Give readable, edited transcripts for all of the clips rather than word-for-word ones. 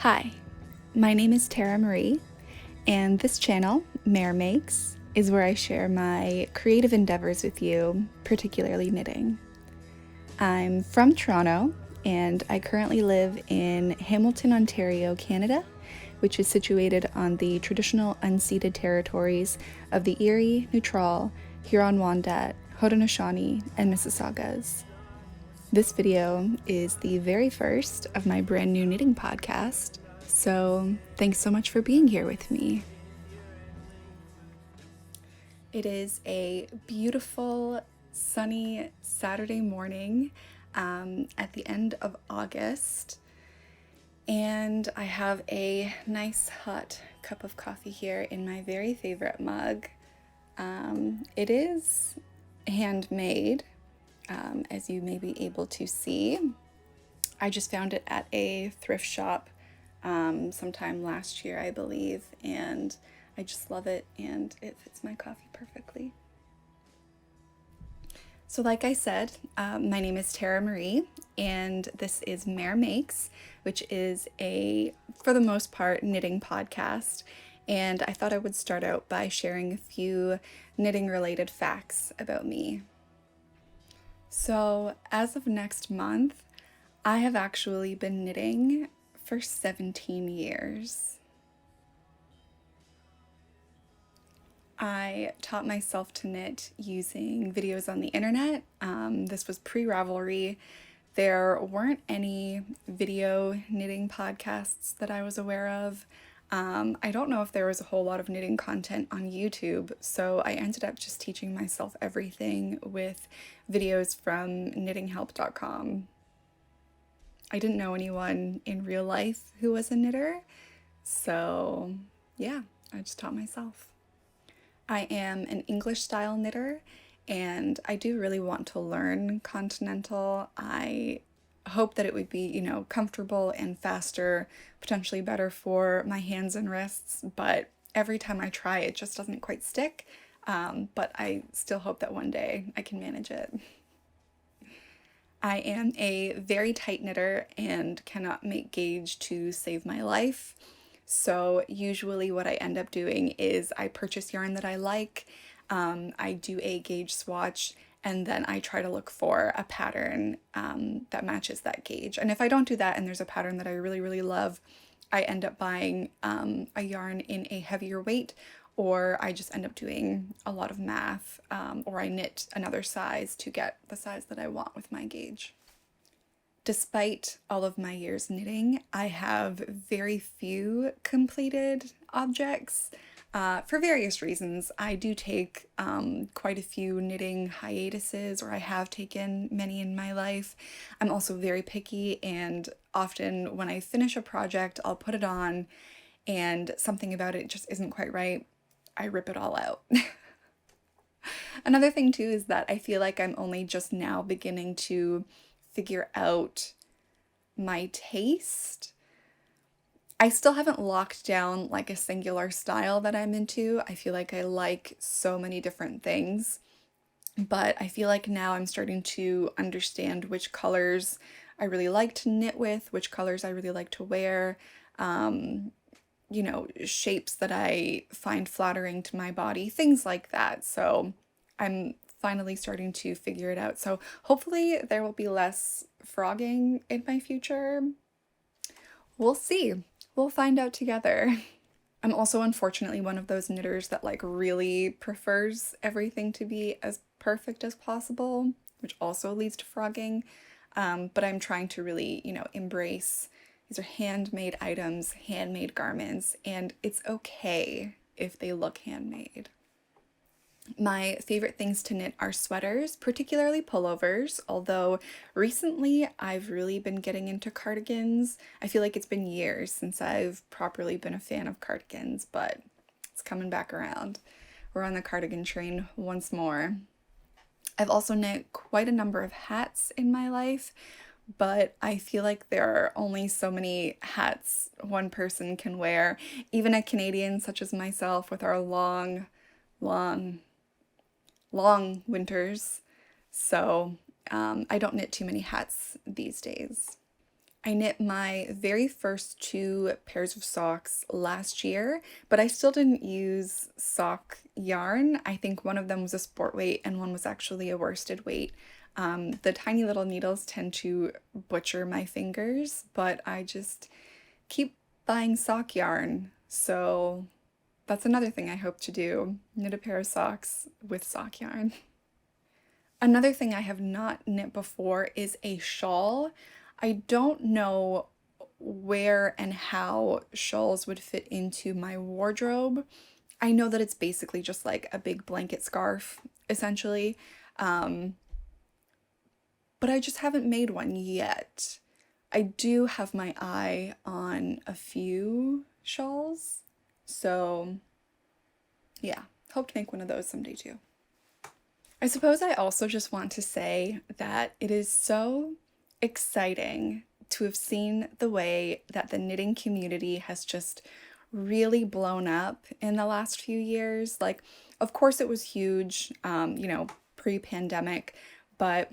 Hi, my name is Tara Marie, and this channel, Maere Makes, is where I share my creative endeavors with you, particularly knitting. I'm from Toronto, and I currently live in Hamilton, Ontario, Canada, which is situated on the traditional unceded territories of the Erie, Neutral, Huron-Wendat, Haudenosaunee, and Mississaugas. This video is the very first of my brand new knitting podcast, so thanks so much for being here with me. It is a beautiful, sunny Saturday morning at the end of August, and I have a nice hot cup of coffee here in my very favorite mug. It is handmade, as you may be able to see. I just found it at a thrift shop sometime last year, I believe, and I just love it, and it fits my coffee perfectly. So like I said, my name is Tara Marie, and this is Maere Makes, which is a, for the most part, knitting podcast. And I thought I would start out by sharing a few knitting-related facts about me. So as of next month, I have actually been knitting for 17 years. I taught myself to knit using videos on the internet. This was pre-Ravelry. There weren't any video knitting podcasts that I was aware of. I don't know if there was a whole lot of knitting content on YouTube, so I ended up just teaching myself everything with videos from knittinghelp.com. I didn't know anyone in real life who was a knitter, so yeah, I just taught myself. I am an English style knitter, and I do really want to learn continental. I hope that it would be, comfortable and faster, potentially better for my hands and wrists, but every time I try it just doesn't quite stick. But I still hope that one day I can manage it. I am a very tight knitter and cannot make gauge to save my life. So usually what I end up doing is I purchase yarn that I like, I do a gauge swatch, and then I try to look for a pattern that matches that gauge. And if I don't do that and there's a pattern that I really, really love, I end up buying a yarn in a heavier weight, or I just end up doing a lot of math, or I knit another size to get the size that I want with my gauge. Despite all of my years knitting, I have very few completed objects. For various reasons. I do take quite a few knitting hiatuses, or I have taken many in my life. I'm also very picky, and often when I finish a project, I'll put it on and something about it just isn't quite right. I rip it all out. Another thing too is that I feel like I'm only just now beginning to figure out my taste. I still haven't locked down like a singular style that I'm into. I feel like I like so many different things, but I feel like now I'm starting to understand which colors I really like to knit with, which colors I really like to wear, shapes that I find flattering to my body, things like that. So I'm finally starting to figure it out. So hopefully there will be less frogging in my future. We'll see. We'll find out together. I'm also unfortunately one of those knitters that really prefers everything to be as perfect as possible, which also leads to frogging. But I'm trying to really, embrace these are handmade items, handmade garments, and it's okay if they look handmade. My favorite things to knit are sweaters, particularly pullovers, although recently I've really been getting into cardigans. I feel like it's been years since I've properly been a fan of cardigans, but it's coming back around. We're on the cardigan train once more. I've also knit quite a number of hats in my life, but I feel like there are only so many hats one person can wear, even a Canadian such as myself with our long winters, so I don't knit too many hats these days. I knit my very first 2 pairs of socks last year, but I still didn't use sock yarn. I think one of them was a sport weight and one was actually a worsted weight. The tiny little needles tend to butcher my fingers, but I just keep buying sock yarn. So that's another thing I hope to do, knit a pair of socks with sock yarn. Another thing I have not knit before is a shawl. I don't know where and how shawls would fit into my wardrobe. I know that it's basically just like a big blanket scarf, essentially. But I just haven't made one yet. I do have my eye on a few shawls, so yeah, hope to make one of those someday too. I suppose I also just want to say that it is so exciting to have seen the way that the knitting community has just really blown up in the last few years. Like, of course it was huge, pre-pandemic, but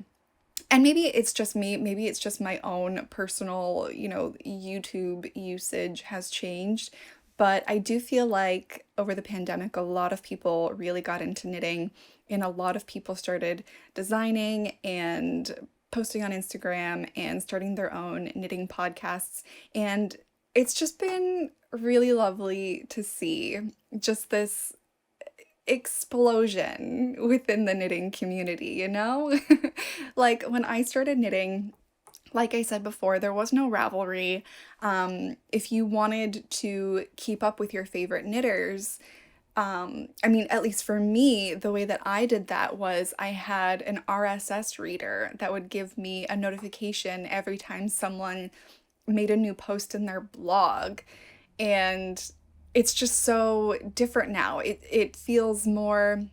and maybe it's just me, maybe it's just my own personal, YouTube usage has changed. But I do feel like over the pandemic, a lot of people really got into knitting, and a lot of people started designing and posting on Instagram and starting their own knitting podcasts. And it's just been really lovely to see just this explosion within the knitting community, Like when I started knitting, like I said before, there was no Ravelry. If you wanted to keep up with your favorite knitters, at least for me, the way that I did that was I had an RSS reader that would give me a notification every time someone made a new post in their blog. And it's just so different now. It feels more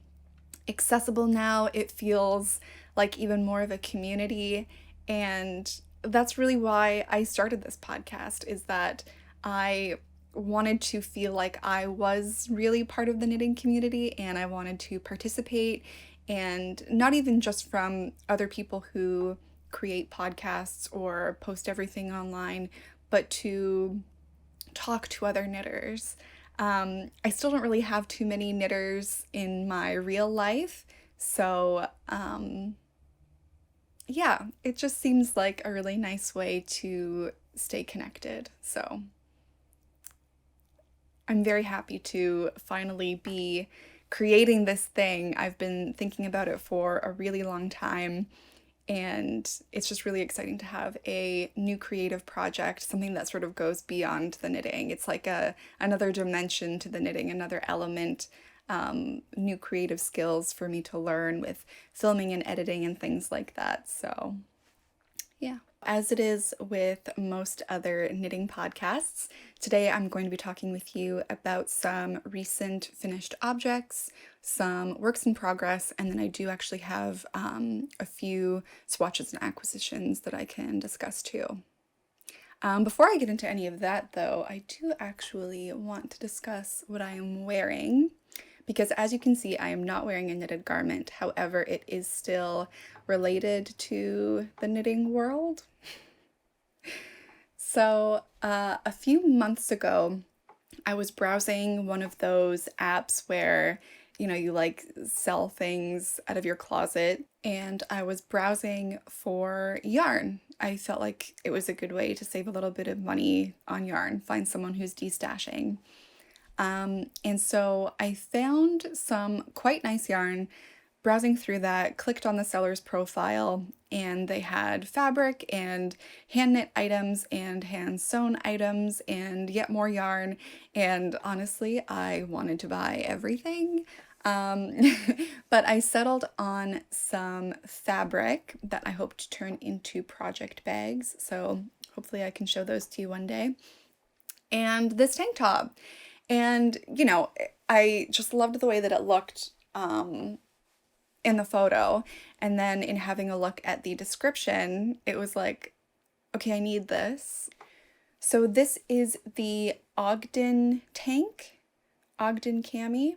accessible now. It feels like even more of a community. And that's really why I started this podcast, is that I wanted to feel like I was really part of the knitting community, and I wanted to participate, and not even just from other people who create podcasts or post everything online, but to talk to other knitters. I still don't really have too many knitters in my real life, so yeah, it just seems like a really nice way to stay connected. So I'm very happy to finally be creating this thing. I've been thinking about it for a really long time, and it's just really exciting to have a new creative project, something that sort of goes beyond the knitting. It's like another dimension to the knitting, another element, new creative skills for me to learn with filming and editing and things like that. So yeah. As it is with most other knitting podcasts, today I'm going to be talking with you about some recent finished objects, some works in progress, and then I do actually have a few swatches and acquisitions that I can discuss too. Before I get into any of that though, I do actually want to discuss what I am wearing, because as you can see, I am not wearing a knitted garment. However, it is still related to the knitting world. So a few months ago, I was browsing one of those apps where, you like sell things out of your closet, and I was browsing for yarn. I felt like it was a good way to save a little bit of money on yarn, find someone who's destashing. And so I found some quite nice yarn, browsing through that, clicked on the seller's profile, and they had fabric and hand knit items and hand sewn items and yet more yarn. And honestly, I wanted to buy everything. But I settled on some fabric that I hope to turn into project bags. So hopefully I can show those to you one day. And this tank top. And, I just loved the way that it looked in the photo. And then in having a look at the description, it was like, okay, I need this. So this is the Ogden tank, Ogden Cami.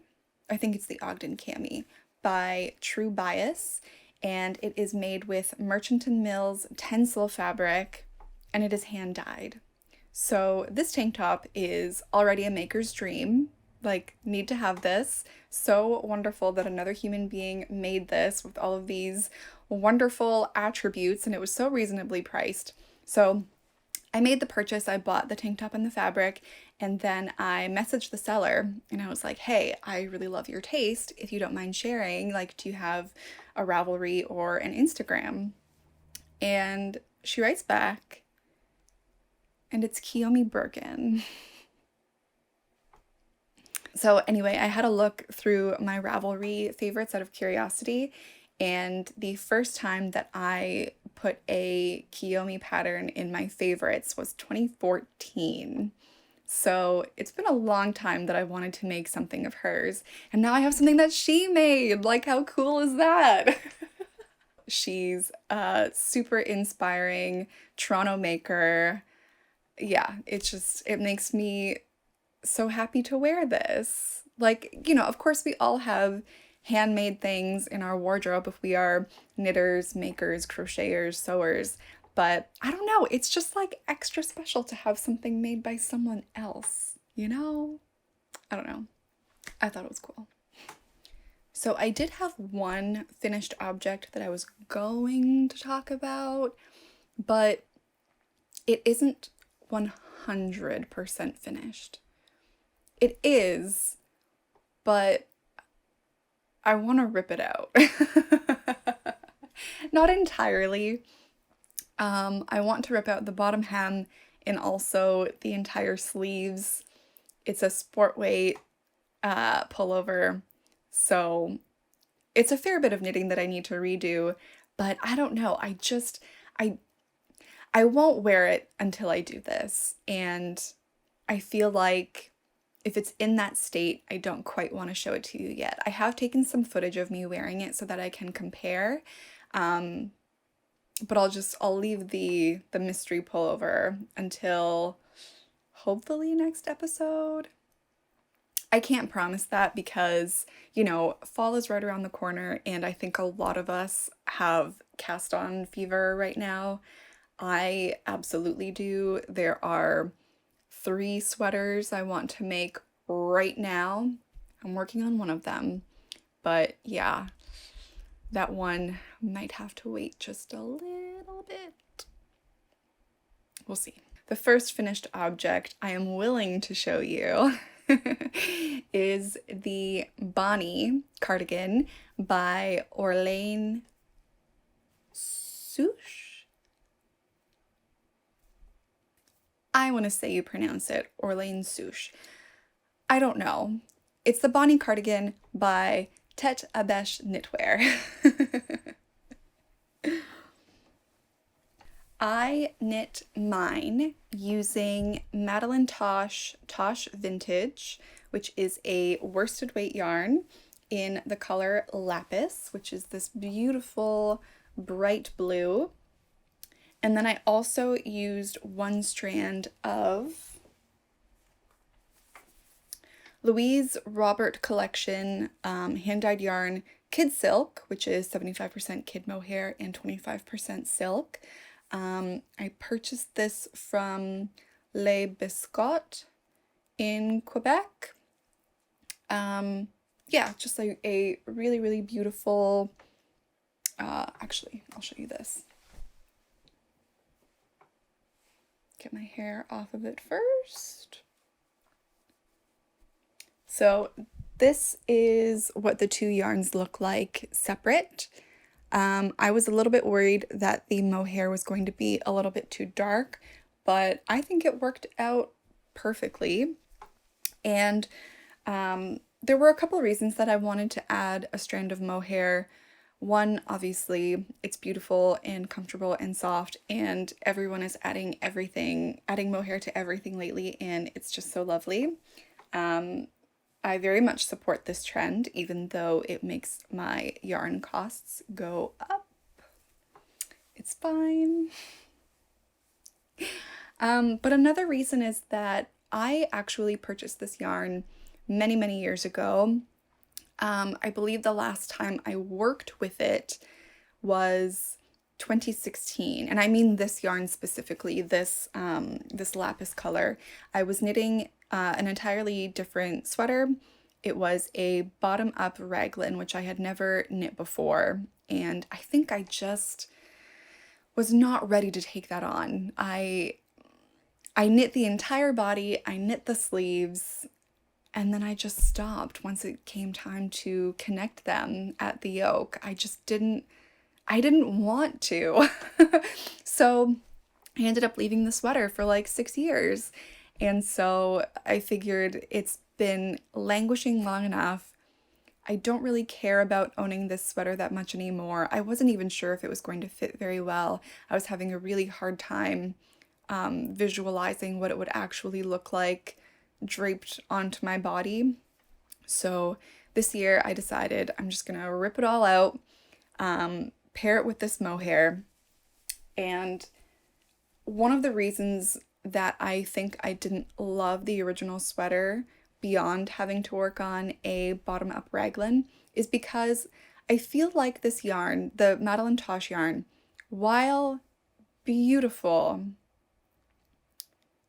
I think it's the Ogden Cami by True Bias. And it is made with Merchant & Mill's Tencel fabric. and it is hand dyed. So this tank top is already a maker's dream. Like, need to have this. So wonderful that another human being made this with all of these wonderful attributes, and it was so reasonably priced. So I made the purchase, I bought the tank top and the fabric, and then I messaged the seller and I was like, hey, I really love your taste. If you don't mind sharing, like, do you have a Ravelry or an Instagram? And she writes back, and it's Kiyomi Burgin. So anyway, I had a look through my Ravelry favorites out of curiosity, and the first time that I put a Kiyomi pattern in my favorites was 2014. So it's been a long time that I wanted to make something of hers, and now I have something that she made. Like, how cool is that? She's a super inspiring Toronto maker. Yeah, it makes me so happy to wear this. Like, you know, of course we all have handmade things in our wardrobe if we are knitters, makers, crocheters, sewers, but I don't know, it's just like extra special to have something made by someone else, you know? I don't know. I thought it was cool. So I did have one finished object that I was going to talk about, but it isn't 100% finished. It is, but I want to rip it out. Not entirely. I want to rip out the bottom hem and also the entire sleeves. It's a sport weight pullover, so it's a fair bit of knitting that I need to redo, but I don't know. I won't wear it until I do this, and I feel like if it's in that state, I don't quite want to show it to you yet. I have taken some footage of me wearing it so that I can compare, but I'll leave the mystery pullover until hopefully next episode. I can't promise that because, you know, fall is right around the corner, and I think a lot of us have cast on fever right now. I absolutely do. There are 3 sweaters I want to make right now. I'm working on one of them, but yeah, that one might have to wait just a little bit. We'll see. The first finished object I am willing to show you is the Bonnie cardigan by Orlane Sucche. I want to say you pronounce it Orlane Sucche. I don't know. It's the Bonnie cardigan by Tet Abesh Knitwear. I knit mine using Madelinetosh Tosh Vintage, which is a worsted weight yarn in the color Lapis, which is this beautiful bright blue. And then I also used one strand of Louise Robert Collection hand-dyed yarn Kid Silk, which is 75% kid mohair and 25% silk. I purchased this from Les Biscottes in Quebec. Yeah, just like a really, really beautiful, actually, I'll show you this. Get my hair off of it first. So this is what the 2 yarns look like separate. I was a little bit worried that the mohair was going to be a little bit too dark, but I think it worked out perfectly. And there were a couple of reasons that I wanted to add a strand of mohair. One, obviously, it's beautiful and comfortable and soft, and everyone is adding mohair to everything lately, and it's just so lovely. I very much support this trend, even though it makes my yarn costs go up. It's fine. But another reason is that I actually purchased this yarn many, many years ago. I believe the last time I worked with it was 2016, and I mean this yarn specifically, this lapis color. I was knitting an entirely different sweater. It was a bottom-up raglan, which I had never knit before, and I think I just was not ready to take that on. I knit the entire body, I knit the sleeves, and then I just stopped once it came time to connect them at the yoke. I didn't want to. So I ended up leaving the sweater for like 6 years. And so I figured it's been languishing long enough. I don't really care about owning this sweater that much anymore. I wasn't even sure if it was going to fit very well. I was having a really hard time visualizing what it would actually look like draped onto my body. So this year I decided I'm just gonna rip it all out, pair it with this mohair. And one of the reasons that I think I didn't love the original sweater beyond having to work on a bottom-up raglan is because I feel like this yarn, the Madelinetosh yarn, while beautiful,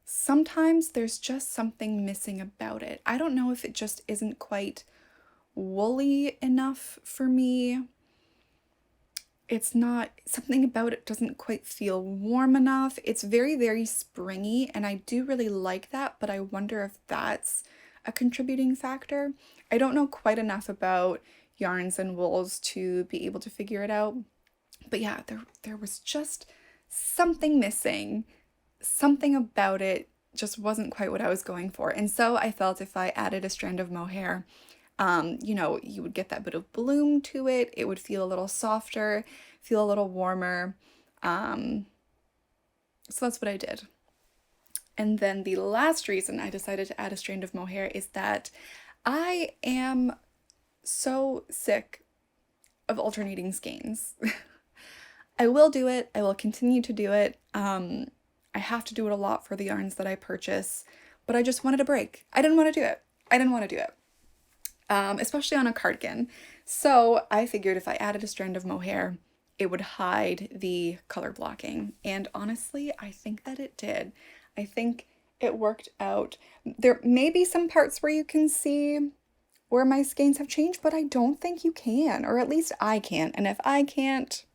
sometimes there's just something missing about it. I don't know if it just isn't quite woolly enough for me. It's not, something about it doesn't quite feel warm enough. It's very, very springy, and I do really like that, but I wonder if that's a contributing factor. I don't know quite enough about yarns and wools to be able to figure it out. But yeah, there was just something missing. Something about it just wasn't quite what I was going for. And so I felt if I added a strand of mohair, you know, you would get that bit of bloom to it. It would feel a little softer, feel a little warmer. So that's what I did. And then the last reason I decided to add a strand of mohair is that I am so sick of alternating skeins. I will do it. I will continue to do it. I have to do it a lot for the yarns that I purchase, but I just wanted a break. I didn't want to do it. Especially on a cardigan. So I figured if I added a strand of mohair, it would hide the color blocking. And honestly, I think that it did. I think it worked out. There may be some parts where you can see where my skeins have changed, but I don't think you can, or at least I can't. And if I can't,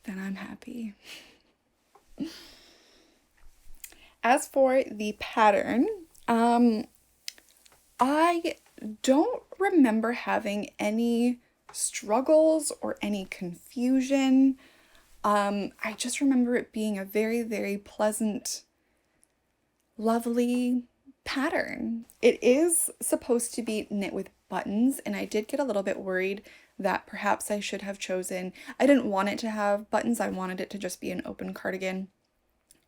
then I'm happy. As for the pattern, I don't remember having any struggles or any confusion. I just remember it being a very, very pleasant, lovely pattern. It is supposed to be knit with buttons, and I did get a little bit worried that perhaps I should have chosen, I didn't want it to have buttons, I wanted it to just be an open cardigan.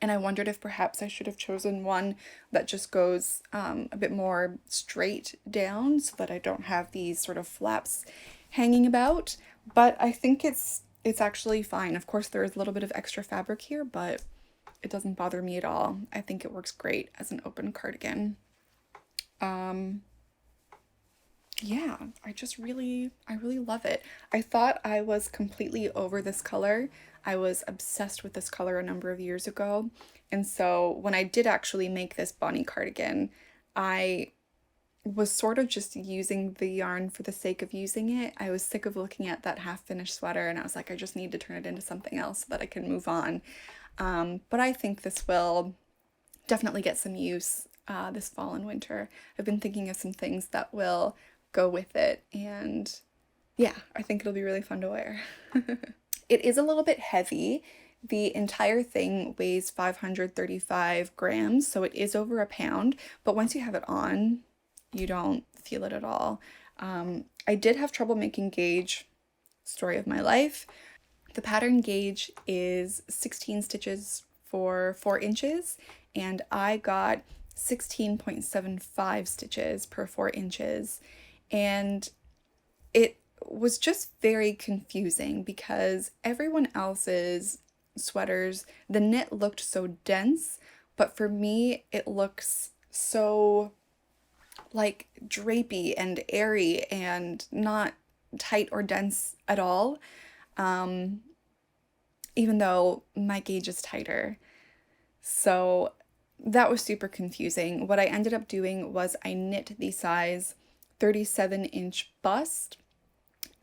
And I wondered if perhaps I should have chosen one that just goes a bit more straight down so that I don't have these sort of flaps hanging about. But I think it's actually fine. Of course, there is a little bit of extra fabric here, but it doesn't bother me at all. I think it works great as an open cardigan. Yeah, I really love it. I thought I was completely over this color. I was obsessed with this color a number of years ago. And so when I did actually make this Bonnie cardigan, I was sort of just using the yarn for the sake of using it. I was sick of looking at that half-finished sweater, and I was like, I just need to turn it into something else so that I can move on. But I think this will definitely get some use this fall and winter. I've been thinking of some things that will go with it, and yeah, I think it'll be really fun to wear. It is a little bit heavy. The entire thing weighs 535 grams, so it is over a pound, but once you have it on, you don't feel it at all. I did have trouble making gauge, story of my life. The pattern gauge is 16 stitches for 4 inches, and I got 16.75 stitches per 4 inches, and it was just very confusing because everyone else's sweaters, the knit looked so dense, but for me it looks so like drapey and airy and not tight or dense at all. even though my gauge is tighter. So that was super confusing. What I ended up doing was I knit the size 37-inch bust,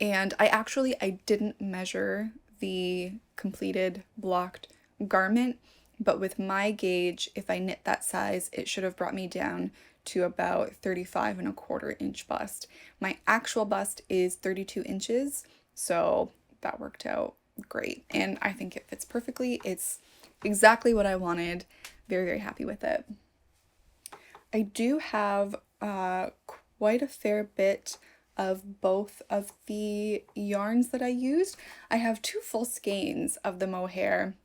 and I didn't measure the completed blocked garment, but with my gauge, if I knit that size, it should have brought me down to about 35.25-inch bust. My actual bust is 32 inches, so that worked out great, and I think it fits perfectly. It's exactly what I wanted. Very, very happy with it. I do have quite a fair bit of both of the yarns that I used. I have 2 full skeins of the mohair.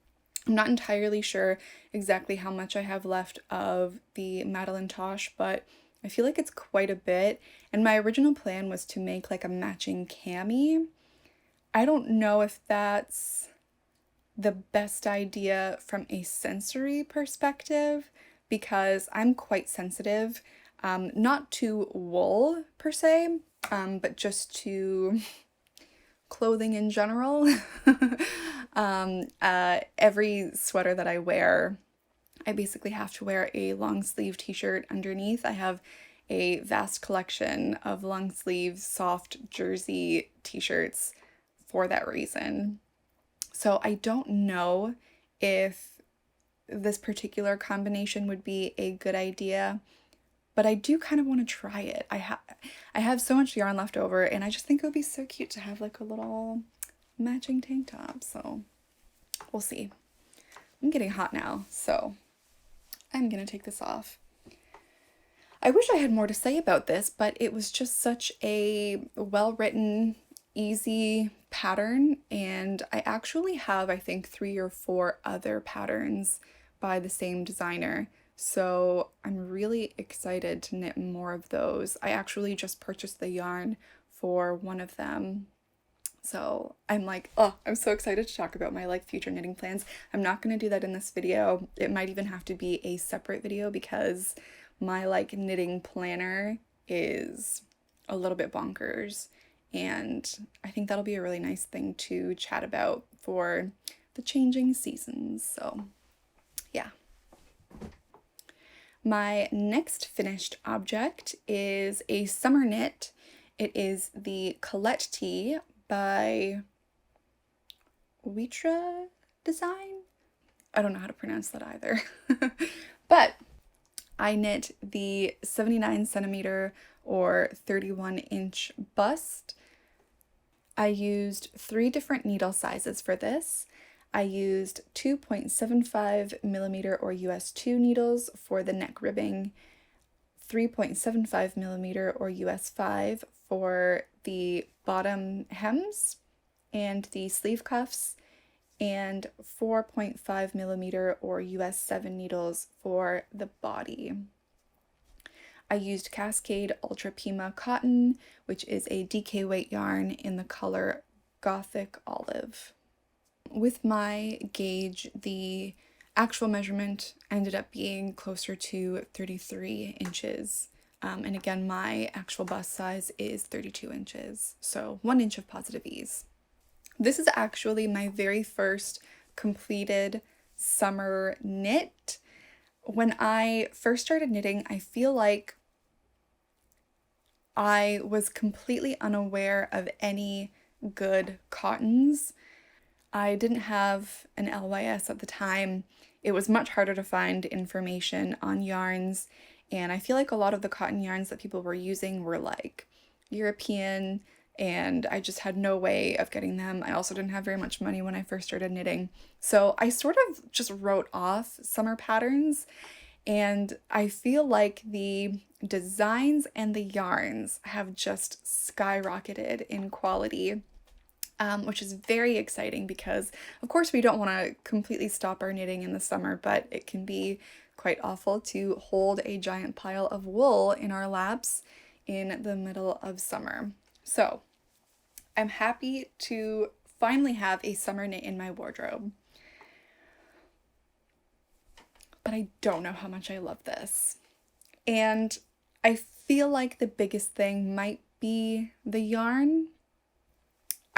I'm not entirely sure exactly how much I have left of the Madelinetosh, but I feel like it's quite a bit. And my original plan was to make like a matching cami. I don't know if that's the best idea from a sensory perspective, because I'm quite sensitive, not to wool per se, but just to clothing in general. Every sweater that I wear, I basically have to wear a long sleeve t-shirt underneath. I have a vast collection of long sleeve soft jersey t-shirts for that reason. So I don't know if this particular combination would be a good idea, but I do kind of want to try it. I have so much yarn left over, and I just think it would be so cute to have like a little matching tank top. So we'll see. I'm getting hot now, so I'm gonna take this off. I wish I had more to say about this, but it was just such a well-written, easy pattern, and I actually have, I think, 3 or 4 other patterns by the same designer, so I'm really excited to knit more of those. I actually just purchased the yarn for one of them, so I'm like, oh, I'm so excited to talk about my like future knitting plans. I'm not going to do that in this video. It might even have to be a separate video because my like knitting planner is a little bit bonkers, and I think that'll be a really nice thing to chat about for the changing seasons. So yeah. My next finished object is a summer knit. It is the COLLETT tee by Witre design. I don't know how to pronounce that either. But I knit the 79 centimeter or 31-inch bust. I used 3 different needle sizes for this. I used 2.75 millimeter or US 2 needles for the neck ribbing, 3.75 millimeter or US 5 for the bottom hems and the sleeve cuffs, and 4.5 millimeter or US 7 needles for the body. I used Cascade Ultra Pima cotton, which is a DK weight yarn in the color Gothic Olive. With my gauge, the actual measurement ended up being closer to 33 inches. And again, my actual bust size is 32 inches, so 1 inch of positive ease. This is actually my very first completed summer knit. When I first started knitting, I feel like I was completely unaware of any good cottons. I didn't have an LYS at the time. It was much harder to find information on yarns, and I feel like a lot of the cotton yarns that people were using were like European, and I just had no way of getting them. I also didn't have very much money when I first started knitting. So I sort of just wrote off summer patterns, and I feel like the designs and the yarns have just skyrocketed in quality, which is very exciting because, of course, we don't want to completely stop our knitting in the summer, but it can be quite awful to hold a giant pile of wool in our laps in the middle of summer. So I'm happy to finally have a summer knit in my wardrobe. But I don't know how much I love this. And I feel like the biggest thing might be the yarn.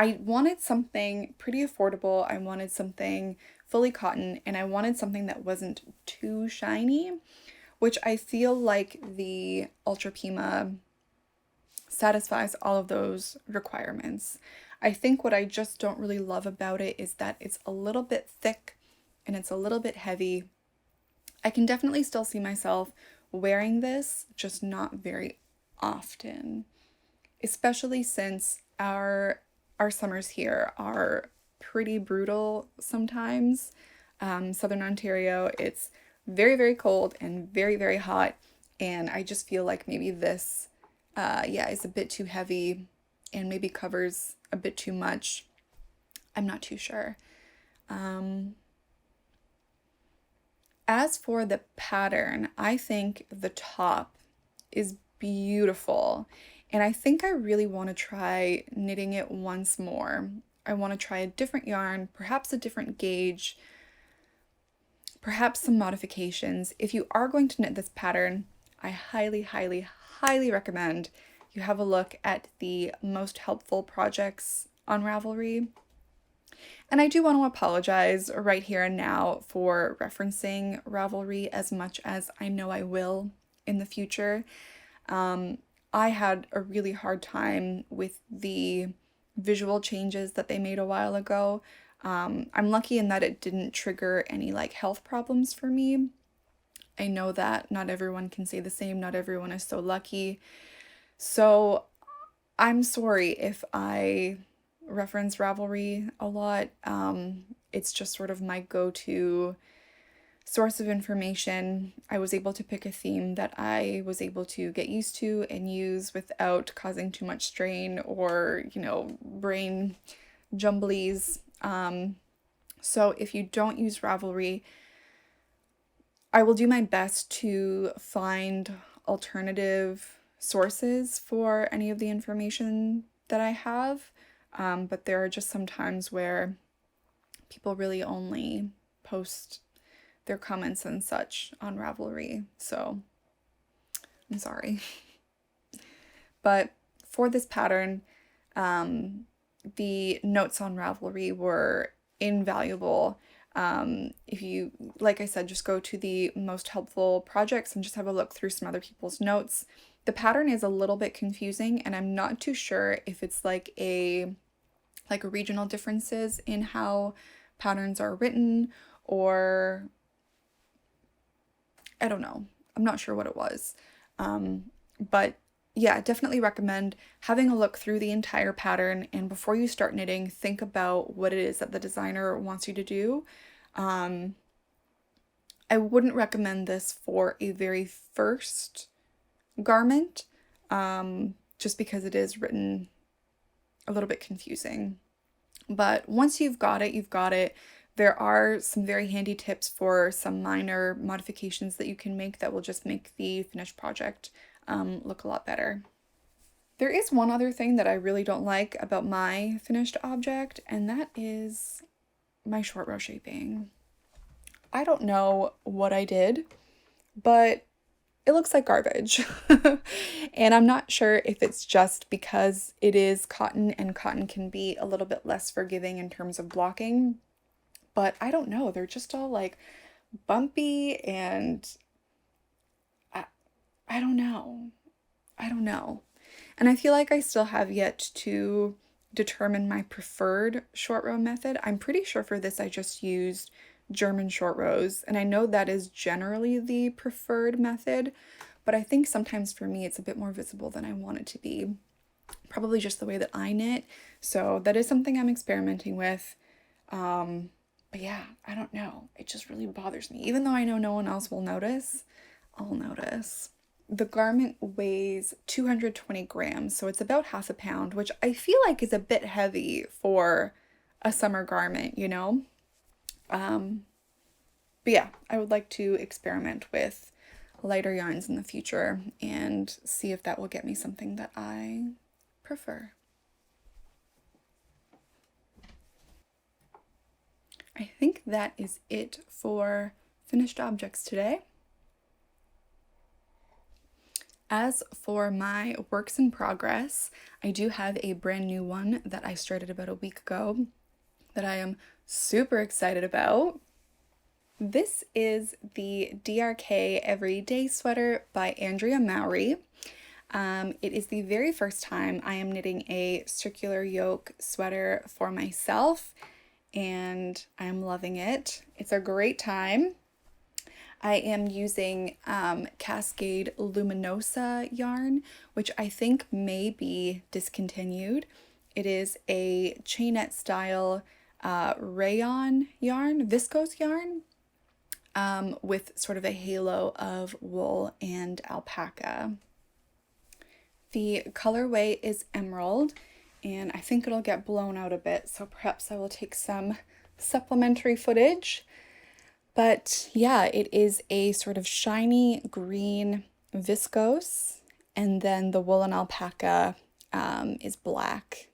I wanted something pretty affordable. I wanted something fully cotton, and I wanted something that wasn't too shiny, which I feel like the Ultra Pima satisfies all of those requirements. I think what I just don't really love about it is that it's a little bit thick and it's a little bit heavy. I can definitely still see myself wearing this, just not very often, especially since our summers here are pretty brutal sometimes. Southern Ontario, it's very, very cold and very, very hot, and I just feel like maybe this, yeah, is a bit too heavy and maybe covers a bit too much. I'm not too sure. As for the pattern, I think the top is beautiful, and I think I really want to try knitting it once more. I want to try a different yarn, perhaps a different gauge, perhaps some modifications. If you are going to knit this pattern, I highly, highly, highly recommend you have a look at the most helpful projects on Ravelry. And I do want to apologize right here and now for referencing Ravelry as much as I know I will in the future. I had a really hard time with the visual changes that they made a while ago. I'm lucky in that it didn't trigger any like health problems for me. I know that not everyone can say the same, not everyone is so lucky. So I'm sorry if I reference Ravelry a lot. It's just sort of my go-to source of information. I was able to pick a theme that I was able to get used to and use without causing too much strain or, brain jumblies. So if you don't use Ravelry, I will do my best to find alternative sources for any of the information that I have. But there are just some times where people really only post their comments and such on Ravelry, so I'm sorry. But for this pattern, the notes on Ravelry were invaluable. If you, like I said, just go to the most helpful projects and just have a look through some other people's notes. The pattern is a little bit confusing, and I'm not too sure if it's like regional differences in how patterns are written, or I don't know. I'm not sure what it was. But yeah, definitely recommend having a look through the entire pattern, and before you start knitting, think about what it is that the designer wants you to do. I wouldn't recommend this for a very first garment, just because it is written a little bit confusing. But once you've got it, you've got it. There are some very handy tips for some minor modifications that you can make that will just make the finished project look a lot better. There is one other thing that I really don't like about my finished object, and that is my short row shaping. I don't know what I did, but it looks like garbage. And I'm not sure if it's just because it is cotton and cotton can be a little bit less forgiving in terms of blocking, but I don't know. They're just all like bumpy, and I don't know. I don't know. And I feel like I still have yet to determine my preferred short row method. I'm pretty sure for this I just used German short rows, and I know that is generally the preferred method, but I think sometimes for me it's a bit more visible than I want it to be. Probably just the way that I knit. So that is something I'm experimenting with. But yeah, I don't know. It just really bothers me. Even though I know no one else will notice, I'll notice. The garment weighs 220 grams, so it's about half a pound, which I feel like is a bit heavy for a summer garment, But yeah, I would like to experiment with lighter yarns in the future and see if that will get me something that I prefer. I think that is it for finished objects today. As for my works in progress, I do have a brand new one that I started about a week ago that I am super excited about. This is the DRK Everyday Sweater by Andrea Mowry. It is the very first time I am knitting a circular yoke sweater for myself, and I'm loving it. It's a great time. I am using Cascade Luminosa yarn, which I think may be discontinued. It is a chainette style rayon yarn, viscose yarn, with sort of a halo of wool and alpaca. The colorway is emerald, and I think it'll get blown out a bit, so perhaps I will take some supplementary footage. But yeah, it is a sort of shiny green viscose, and then the wool and alpaca is black.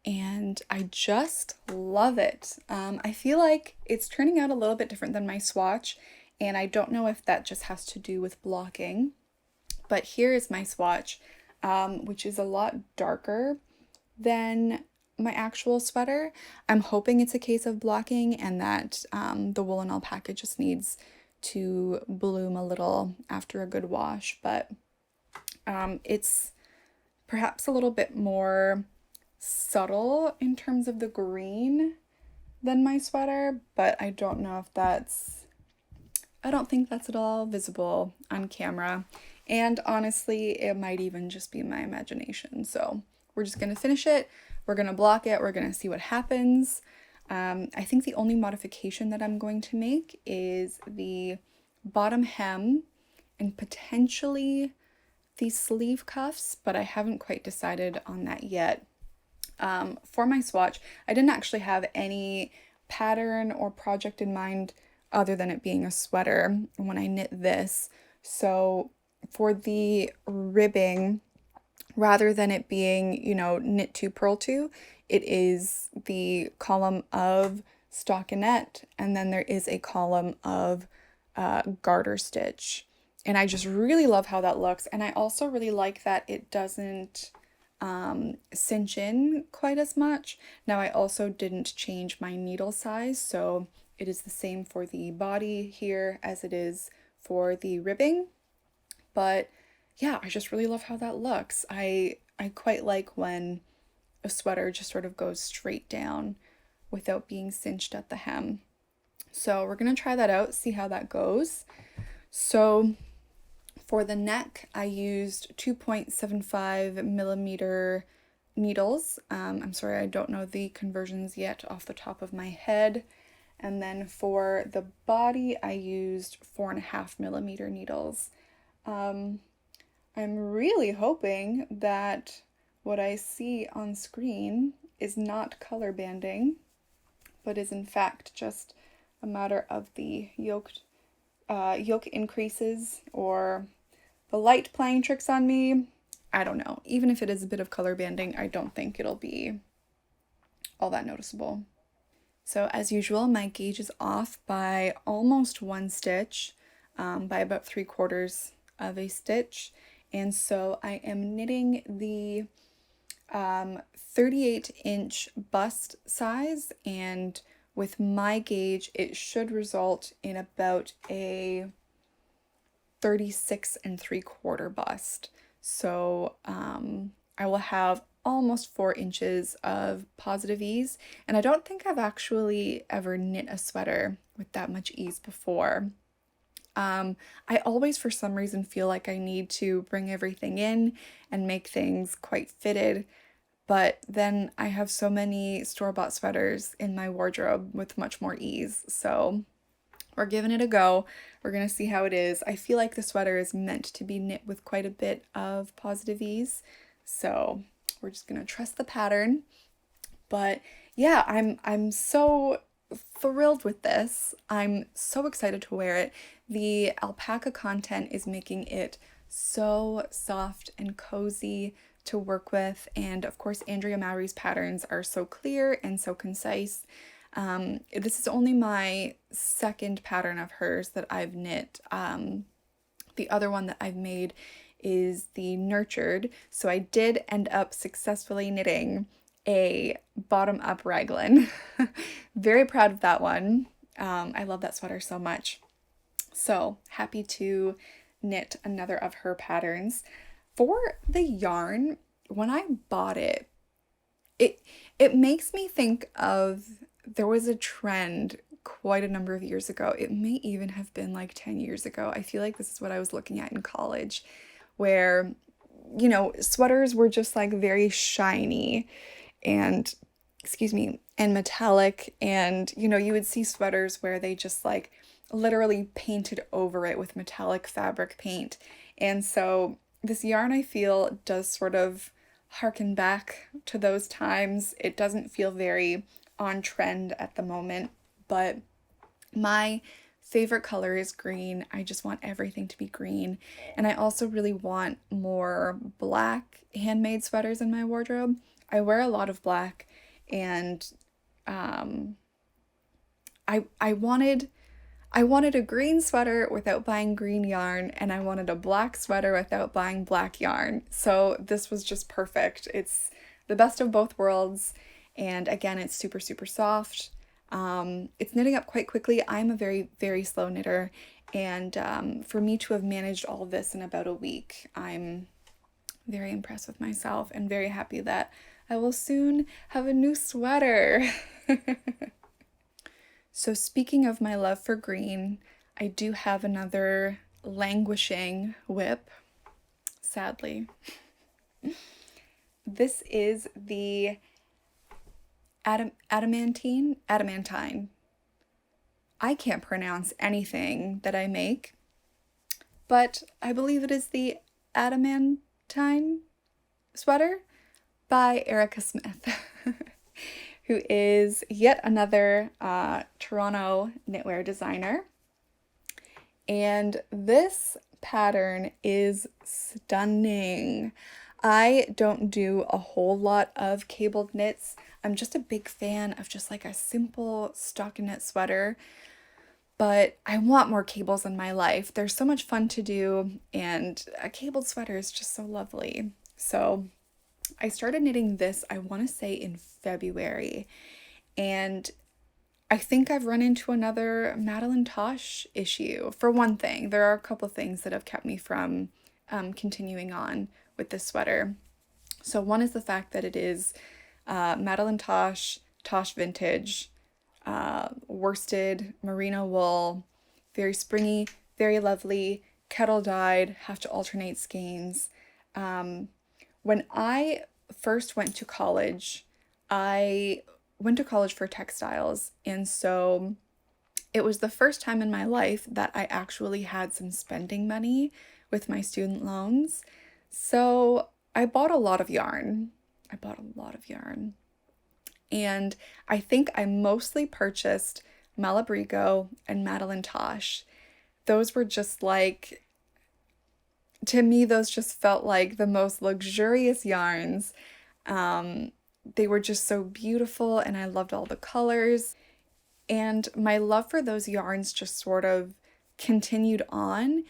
And I just love it. I feel like it's turning out a little bit different than my swatch, and I don't know if that just has to do with blocking. But here is my swatch, which is a lot darker than my actual sweater. I'm hoping it's a case of blocking and that the wool and alpaca just needs to bloom a little after a good wash, but it's perhaps a little bit more subtle in terms of the green than my sweater, but I don't know if I don't think that's at all visible on camera. And honestly, it might even just be my imagination. So we're just gonna finish it. We're gonna block it. We're gonna see what happens. I think the only modification that I'm going to make is the bottom hem and potentially the sleeve cuffs, but I haven't quite decided on that yet. For my swatch, I didn't actually have any pattern or project in mind other than it being a sweater when I knit this. So for the ribbing, rather than it being, knit to, purl to, it is the column of stockinette, and then there is a column of garter stitch. And I just really love how that looks. And I also really like that it doesn't cinch in quite as much. Now, I also didn't change my needle size, so it is the same for the body here as it is for the ribbing. But yeah, I just really love how that looks. I quite like when a sweater just sort of goes straight down without being cinched at the hem. So we're gonna try that out, see how that goes. So for the neck, I used 2.75 millimeter needles. I'm sorry, I don't know the conversions yet off the top of my head. And then for the body, I used 4.5 millimeter needles. I'm really hoping that what I see on screen is not color banding, but is in fact just a matter of the yoke increases or the light playing tricks on me. I don't know. Even if it is a bit of color banding, I don't think it'll be all that noticeable. So as usual, my gauge is off by almost 1 stitch, by about 3/4 of a stitch. And so I am knitting the 38-inch bust size, and with my gauge, it should result in about a 36 3/4 bust. So I will have almost 4 inches of positive ease, and I don't think I've actually ever knit a sweater with that much ease before. I always, for some reason, feel like I need to bring everything in and make things quite fitted, but then I have so many store-bought sweaters in my wardrobe with much more ease, so we're giving it a go. We're gonna see how it is. I feel like the sweater is meant to be knit with quite a bit of positive ease, so we're just gonna trust the pattern. But yeah, I'm so thrilled with this. I'm so excited to wear it. The alpaca content is making it so soft and cozy to work with, and of course Andrea Mowry's patterns are so clear and so concise. This is only my second pattern of hers that I've knit The other one that I've made is the Nurtured. So I did end up successfully knitting a bottom-up raglan. Very proud of that one. I love that sweater so much. So happy to knit another of her patterns. For the yarn, when I bought it, it makes me think of, there was a trend quite a number of years ago. It may even have been like 10 years ago. I feel like this is what I was looking at in college, where, you know, sweaters were just like very shiny and, excuse me, and metallic. And, you know, you would see sweaters where they just like literally painted over it with metallic fabric paint. And so this yarn, I feel, does sort of harken back to those times. It doesn't feel very on trend at the moment, but my favorite color is green. I just want everything to be green. And I also really want more black handmade sweaters in my wardrobe. I wear a lot of black, and I wanted a green sweater without buying green yarn, and I wanted a black sweater without buying black yarn. So this was just perfect. It's the best of both worlds. And again, it's super, super soft. It's knitting up quite quickly. I'm a very, very slow knitter. And for me to have managed all of this in about a week, I'm very impressed with myself and very happy that I will soon have a new sweater. So speaking of my love for green, I do have another languishing whip, sadly. This is the Adamantine. I can't pronounce anything that I make, but I believe it is the Adamantine sweater by Erica Smith, who is yet another Toronto knitwear designer. And this pattern is stunning. I don't do a whole lot of cabled knits. I'm just a big fan of just like a simple stockinette sweater, but I want more cables in my life. They're so much fun to do, and a cabled sweater is just so lovely. So I started knitting this, I want to say in February, and I think I've run into another Madelinetosh issue. For one thing, there are a couple things that have kept me from continuing on with this sweater. So one is the fact that it is Madelinetosh Tosh Vintage, worsted merino wool, very springy, very lovely, kettle dyed, have to alternate skeins. When I first went to college, I went to college for textiles, and so it was the first time in my life that I actually had some spending money with my student loans. So I bought a lot of yarn. And I think I mostly purchased Malabrigo and Madelinetosh. Those were just like, to me, those just felt like the most luxurious yarns. They were just so beautiful, and I loved all the colors. And my love for those yarns just sort of continued on.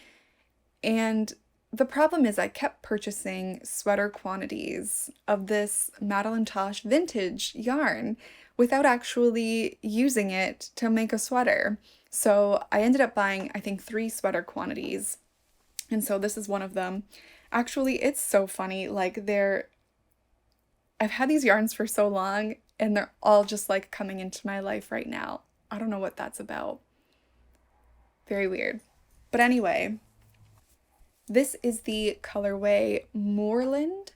And the problem is I kept purchasing sweater quantities of this Madelinetosh vintage yarn without actually using it to make a sweater. So I ended up buying, I think, 3 sweater quantities. And so this is one of them. Actually, it's so funny. Like, I've had these yarns for so long, and they're all just like coming into my life right now. I don't know what that's about. Very weird. But anyway, this is the colorway Moorland,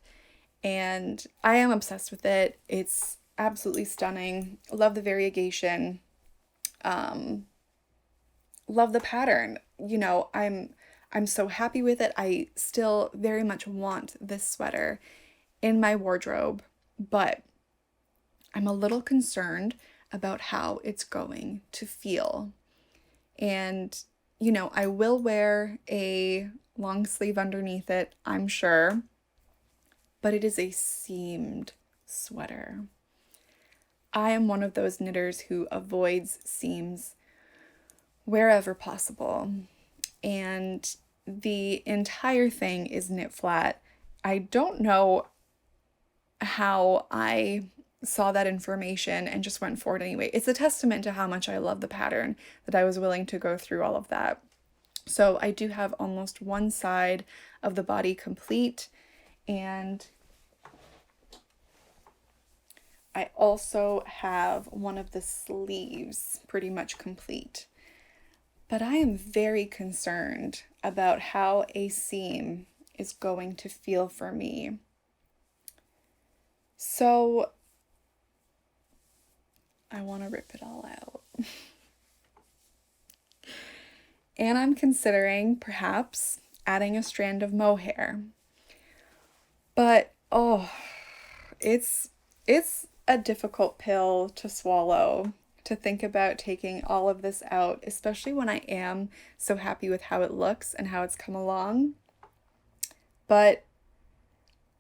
and I am obsessed with it. It's absolutely stunning. Love the variegation. Love the pattern. You know, I'm so happy with it. I still very much want this sweater in my wardrobe, but I'm a little concerned about how it's going to feel. And, you know, I will wear a long sleeve underneath it, I'm sure, but it is a seamed sweater. I am one of those knitters who avoids seams wherever possible. And the entire thing is knit flat. I don't know how I saw that information and just went for it anyway. It's a testament to how much I love the pattern that I was willing to go through all of that. So I do have almost one side of the body complete, and I also have one of the sleeves pretty much complete. But I am very concerned about how a seam is going to feel for me. So I want to rip it all out. And I'm considering perhaps adding a strand of mohair. But oh, it's a difficult pill to swallow, to think about taking all of this out, especially when I am so happy with how it looks and how it's come along. But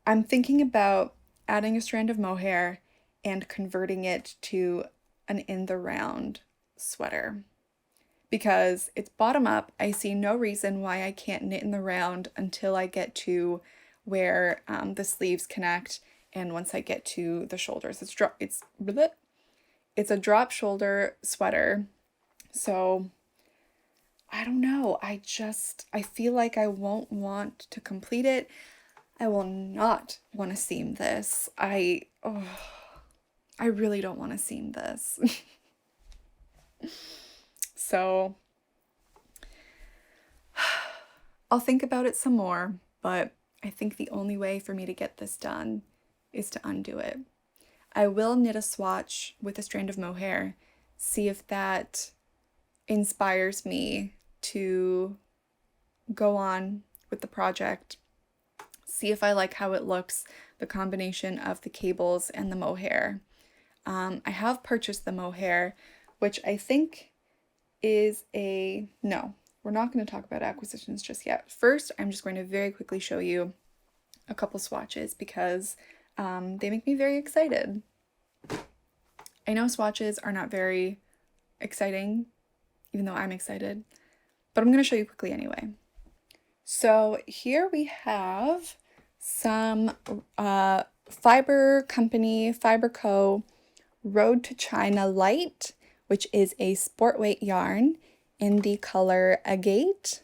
I'm thinking about adding a strand of mohair and converting it to an in the round sweater. Because it's bottom up, I see no reason why I can't knit in the round until I get to where the sleeves connect, and once I get to the shoulders. It's a drop shoulder sweater, so I don't know. I feel like I won't want to complete it. I will not want to seam this. I really don't want to seam this. So I'll think about it some more, but I think the only way for me to get this done is to undo it. I will knit a swatch with a strand of mohair, see if that inspires me to go on with the project, see if I like how it looks, the combination of the cables and the mohair. I have purchased the mohair, which I think is no, we're not going to talk about acquisitions just yet. First, I'm just going to very quickly show you a couple swatches because they make me very excited. I know swatches are not very exciting, even though I'm excited, but I'm going to show you quickly anyway. So here we have some Fibre Company, Fibre Co. Road to China Light, which is a sport weight yarn in the color Agate.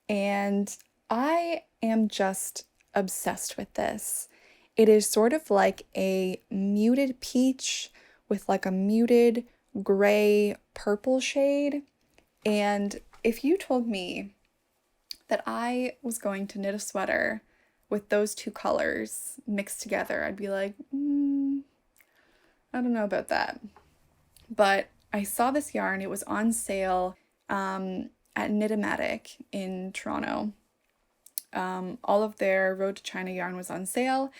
And I am just obsessed with this. It is sort of like a muted peach with like a muted gray purple shade. And if you told me that I was going to knit a sweater with those two colors mixed together, I'd be like, I don't know about that. But I saw this yarn. It was on sale at Knit-O-Matic in Toronto. All of their Road to China yarn was on sale,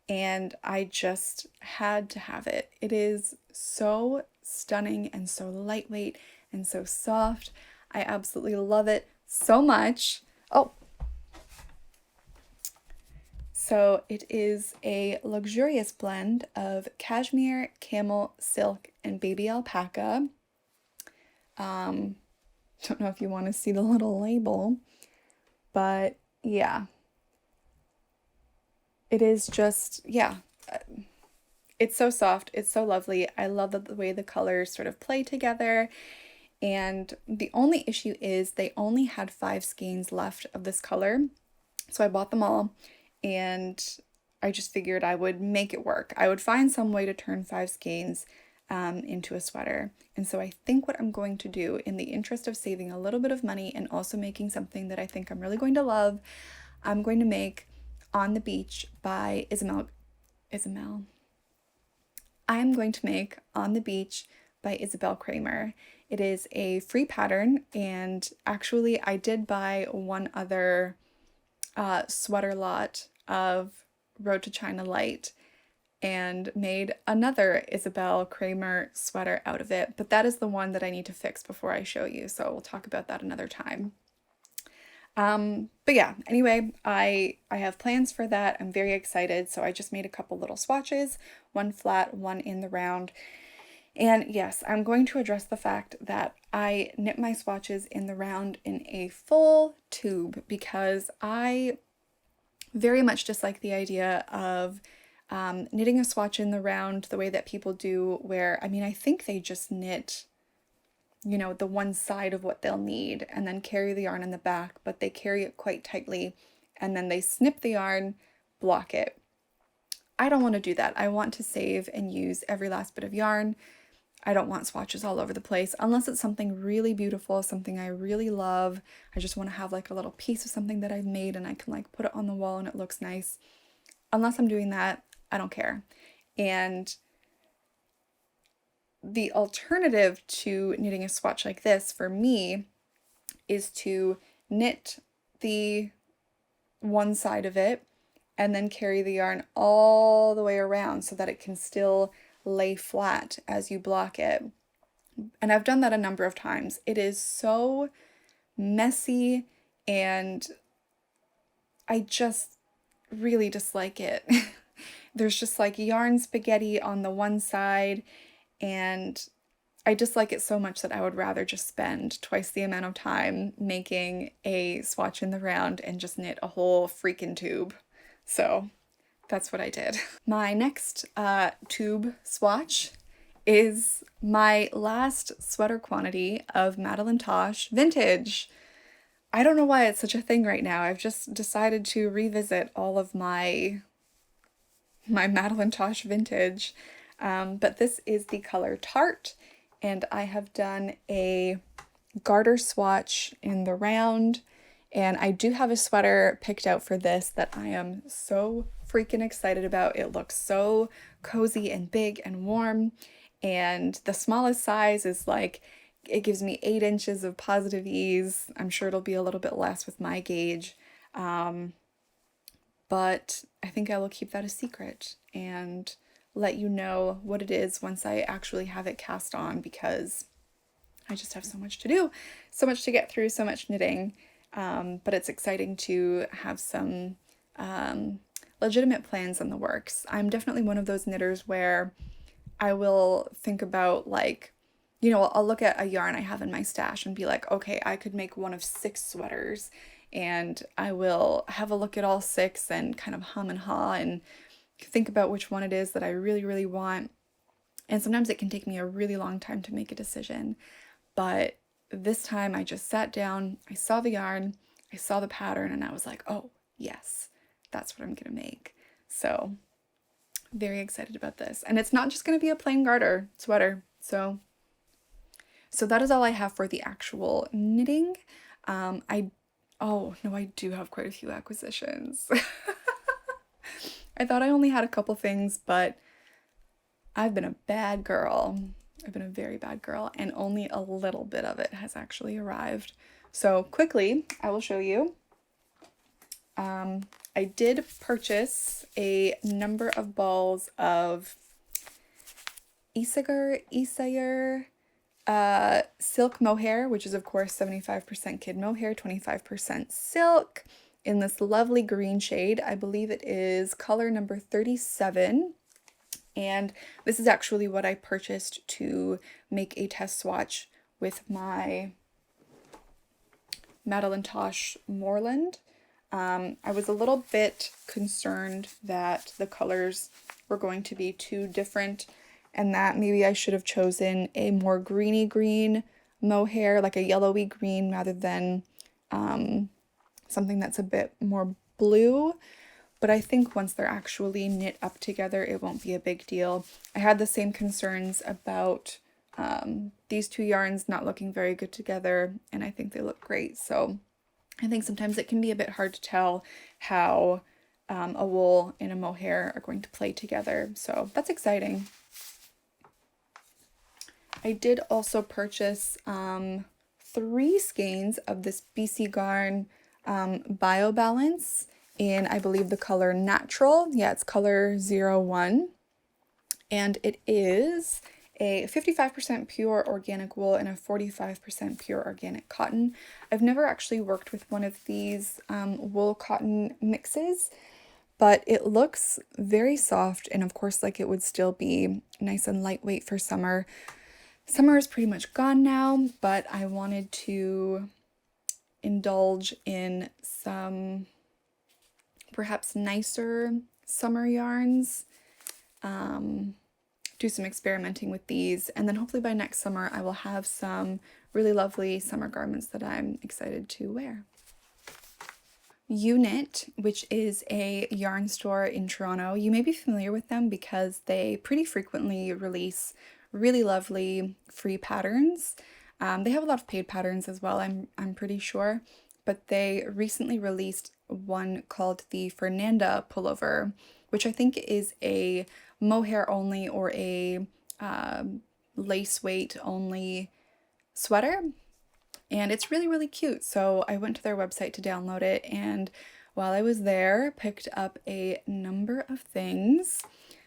and I just had to have it. It is so stunning and so lightweight and so soft. I absolutely love it so much. Oh, so it is a luxurious blend of cashmere, camel, silk, and baby alpaca. Don't know if you want to see the little label, but yeah. It is just, yeah. It's so soft. It's so lovely. I love the way the colors sort of play together. And the only issue is they only had 5 skeins left of this color. So I bought them all. And I just figured I would make it work. I would find some way to turn 5 skeins into a sweater. And so I think what I'm going to do, in the interest of saving a little bit of money and also making something that I think I'm really going to love, I'm going to make On the Beach by Isabel. I'm going to make On the Beach by Isabel Kramer. It is a free pattern, and actually I did buy one other sweater lot of Road to China Light and made another Isabel Kramer sweater out of it, but that is the one that I need to fix before I show you, so we'll talk about that another time. But yeah, anyway, I have plans for that. I'm very excited, so I just made a couple little swatches, one flat, one in the round, And yes, I'm going to address the fact that I knit my swatches in the round in a full tube because I very much dislike the idea of knitting a swatch in the round the way that people do, where, I mean, I think they just knit, you know, the one side of what they'll need and then carry the yarn in the back, but they carry it quite tightly and then they snip the yarn, block it. I don't want to do that. I want to save and use every last bit of yarn. I don't want swatches all over the place unless it's something really beautiful, something I really love. I just want to have like a little piece of something that I've made and I can like put it on the wall and it looks nice. Unless I'm doing that, I don't care. And the alternative to knitting a swatch like this for me is to knit the one side of it and then carry the yarn all the way around so that it can still lay flat as you block it. And I've done that a number of times. It is so messy and I just really dislike it. There's just like yarn spaghetti on the one side and I dislike it so much that I would rather just spend twice the amount of time making a swatch in the round and just knit a whole freaking tube. So that's what I did. My next tube swatch is my last sweater quantity of Madelinetosh Vintage. I don't know why it's such a thing right now. I've just decided to revisit all of my Madelinetosh Vintage. But this is the color Tart, and I have done a garter swatch in the round. And I do have a sweater picked out for this that I am so freaking excited about. It looks so cozy and big and warm. And the smallest size is like, it gives me 8 inches of positive ease. I'm sure it'll be a little bit less with my gauge. But I think I will keep that a secret and let you know what it is once I actually have it cast on because I just have so much to do, so much to get through, so much knitting. But it's exciting to have some legitimate plans in the works. I'm definitely one of those knitters where I will think about like, you know, I'll look at a yarn I have in my stash and be like, okay, I could make one of 6 sweaters, and I will have a look at all 6 and kind of hum and haw and think about which one it is that I really, really want. And sometimes it can take me a really long time to make a decision. But this time I just sat down, I saw the yarn, I saw the pattern, and I was like, oh, yes, that's what I'm gonna make. So very excited about this. And it's not just gonna be a plain garter sweater. So that is all I have for the actual knitting. Oh no, I do have quite a few acquisitions. I thought I only had a couple things, but I've been a bad girl. I've been a very bad girl, and only a little bit of it has actually arrived. So quickly, I will show you. I did purchase a number of balls of Isager Silk Mohair, which is of course 75% kid mohair, 25% silk, in this lovely green shade. I believe it is color number 37. And this is actually what I purchased to make a test swatch with my Madelinetosh Moorland. I was a little bit concerned that the colors were going to be too different and that maybe I should have chosen a more greeny green mohair, like a yellowy green, rather than something that's a bit more blue. But I think once they're actually knit up together, it won't be a big deal. I had the same concerns about these 2 yarns not looking very good together, and I think they look great. So I think sometimes it can be a bit hard to tell how a wool and a mohair are going to play together. So that's exciting. I did also purchase 3 skeins of this BC Garn Bio Balance in, I believe, the color Natural. Yeah, it's color 01. And it is a 55% pure organic wool and a 45% pure organic cotton. I've never actually worked with one of these wool cotton mixes, but it looks very soft, and of course, like, it would still be nice and lightweight for summer. Summer is pretty much gone now, but I wanted to indulge in some perhaps nicer summer yarns, do some experimenting with these, and then hopefully by next summer I will have some really lovely summer garments that I'm excited to wear. Unit, which is a yarn store in Toronto. You may be familiar with them because they pretty frequently release really lovely free patterns. They have a lot of paid patterns as well, I'm pretty sure, but they recently released one called the Fernanda pullover, which I think is a mohair only or a lace weight only sweater. And it's really, really cute. So I went to their website to download it, and while I was there, picked up a number of things.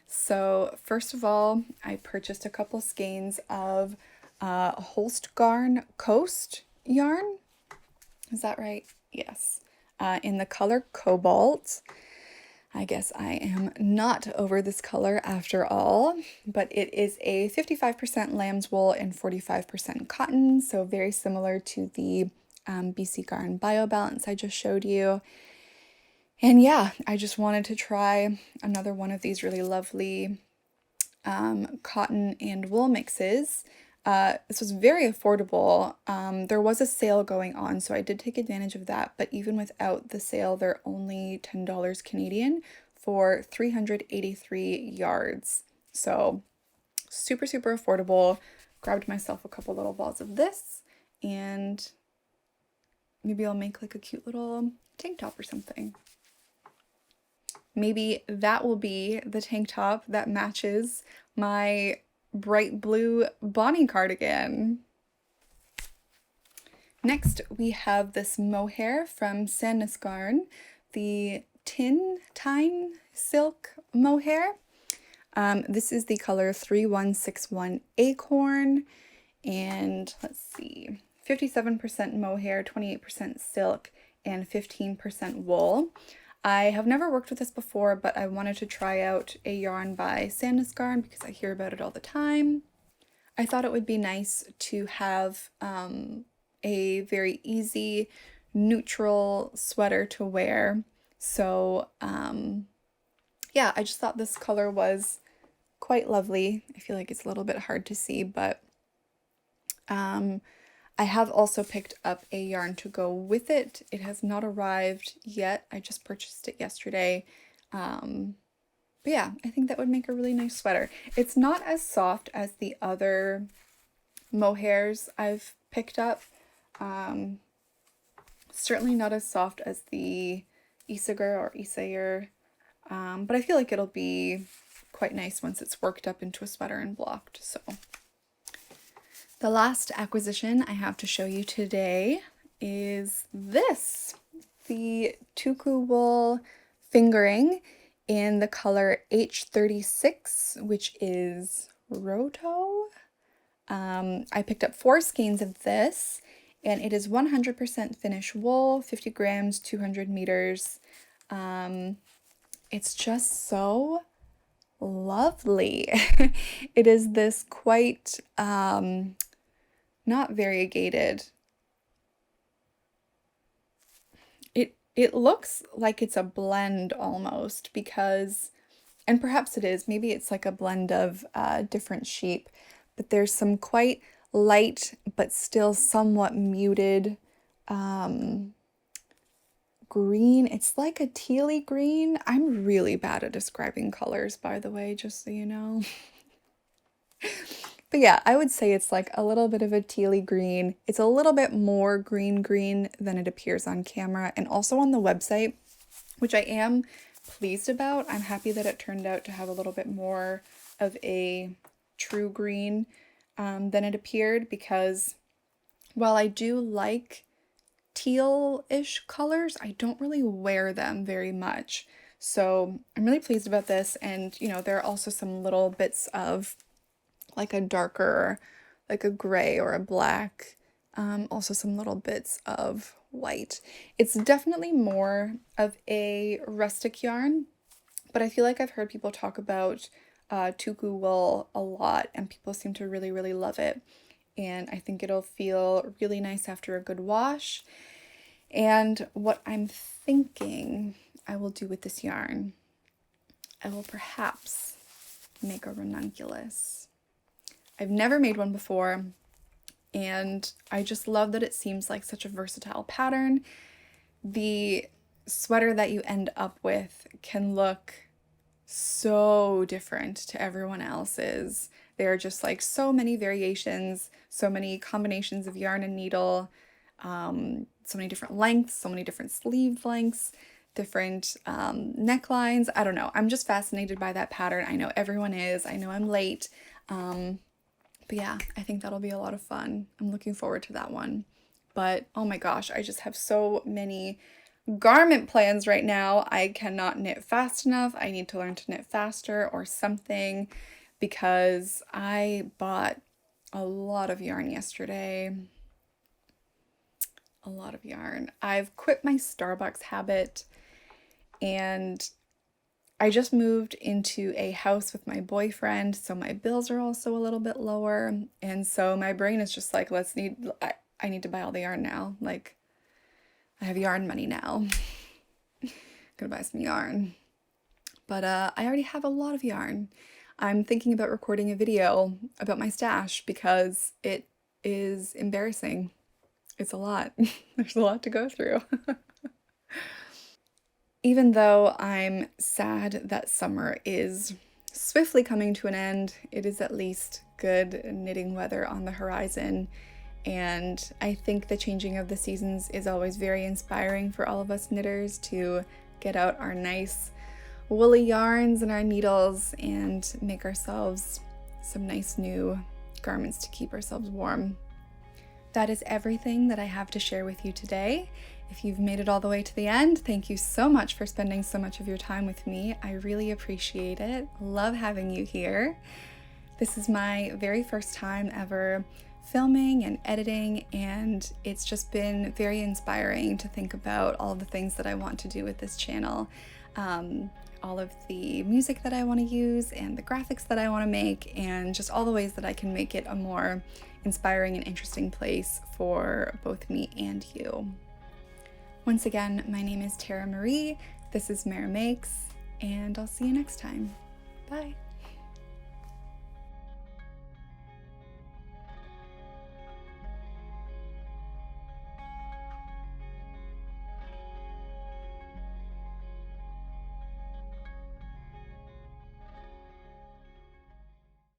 So first of all, I purchased a couple skeins of Holst Garn Coast yarn. Is that right? Yes. In the color Cobalt. I guess I am not over this color after all, but it is a 55% lamb's wool and 45% cotton, so very similar to the BC Garn Bio Balance I just showed you. And yeah, I just wanted to try another one of these really lovely cotton and wool mixes. This was very affordable. There was a sale going on, so I did take advantage of that, but even without the sale, they're only $10 Canadian for 383 yards. So super, super affordable. Grabbed myself a couple little balls of this, and maybe I'll make like a cute little tank top or something. Maybe that will be the tank top that matches my bright blue Bonnie cardigan. Next, we have this mohair from Sandnes Garn, the Tynn Silk Mohair. This is the color 3161 Acorn, and let's see, 57% mohair, 28% silk, and 15% wool. I have never worked with this before, but I wanted to try out a yarn by Sandnes Garn because I hear about it all the time. I thought it would be nice to have a very easy, neutral sweater to wear. So yeah, I just thought this color was quite lovely. I feel like it's a little bit hard to see, but I have also picked up a yarn to go with it. It has not arrived yet. I just purchased it yesterday. But yeah, I think that would make a really nice sweater. It's not as soft as the other mohairs I've picked up. Certainly not as soft as the Isager, but I feel like it'll be quite nice once it's worked up into a sweater and blocked. So the last acquisition I have to show you today is this, the Tuku wool fingering in the color H36, which is Roto. I picked up 4 skeins of this, and it is 100% finished wool, 50 grams, 200 meters. It's just so lovely. It is this quite not variegated. It looks like it's a blend almost, because, and perhaps it is, maybe it's like a blend of different sheep, but there's some quite light but still somewhat muted green. It's like a tealy green. I'm really bad at describing colors, by the way, just so you know. But yeah, I would say it's like a little bit of a tealy green. It's a little bit more green than it appears on camera and also on the website, which I am pleased about. I'm happy that it turned out to have a little bit more of a true green than it appeared, because while I do like teal-ish colors, I don't really wear them very much. So I'm really pleased about this, and you know, there are also some little bits of like a darker, like a gray or a black, also some little bits of white. It's definitely more of a rustic yarn But I feel like I've heard people talk about tuku wool a lot, and people seem to really, really love it. And I think it'll feel really nice after a good wash. And what I'm thinking I will do with this yarn, I will perhaps make a ranunculus. I've never made one before, and I just love that it seems like such a versatile pattern. The sweater that you end up with can look so different to everyone else's. There are just like so many variations, so many combinations of yarn and needle, so many different lengths, so many different sleeve lengths, different necklines. I don't know. I'm just fascinated by that pattern. I know everyone is. I know I'm late. But yeah, I think that'll be a lot of fun. I'm looking forward to that one. But oh my gosh, I just have so many garment plans right now. I cannot knit fast enough. I need to learn to knit faster or something, because I bought a lot of yarn yesterday. A lot of yarn. I've quit my Starbucks habit, and I just moved into a house with my boyfriend, so my bills are also a little bit lower, and so my brain is just like, I need to buy all the yarn now. Like, I have yarn money now. Gonna buy some yarn. But I already have a lot of yarn. I'm thinking about recording a video about my stash because it is embarrassing. It's a lot. There's a lot to go through. Even though I'm sad that summer is swiftly coming to an end, it is at least good knitting weather on the horizon. And I think the changing of the seasons is always very inspiring for all of us knitters to get out our nice woolly yarns and our needles and make ourselves some nice new garments to keep ourselves warm. That is everything that I have to share with you today. If you've made it all the way to the end, thank you so much for spending so much of your time with me. I really appreciate it. Love having you here. This is my very first time ever filming and editing, and it's just been very inspiring to think about all the things that I want to do with this channel. All of the music that I want to use and the graphics that I want to make, and just all the ways that I can make it a more inspiring and interesting place for both me and you. Once again, my name is Tara Marie. This is Maere Makes, and I'll see you next time. Bye.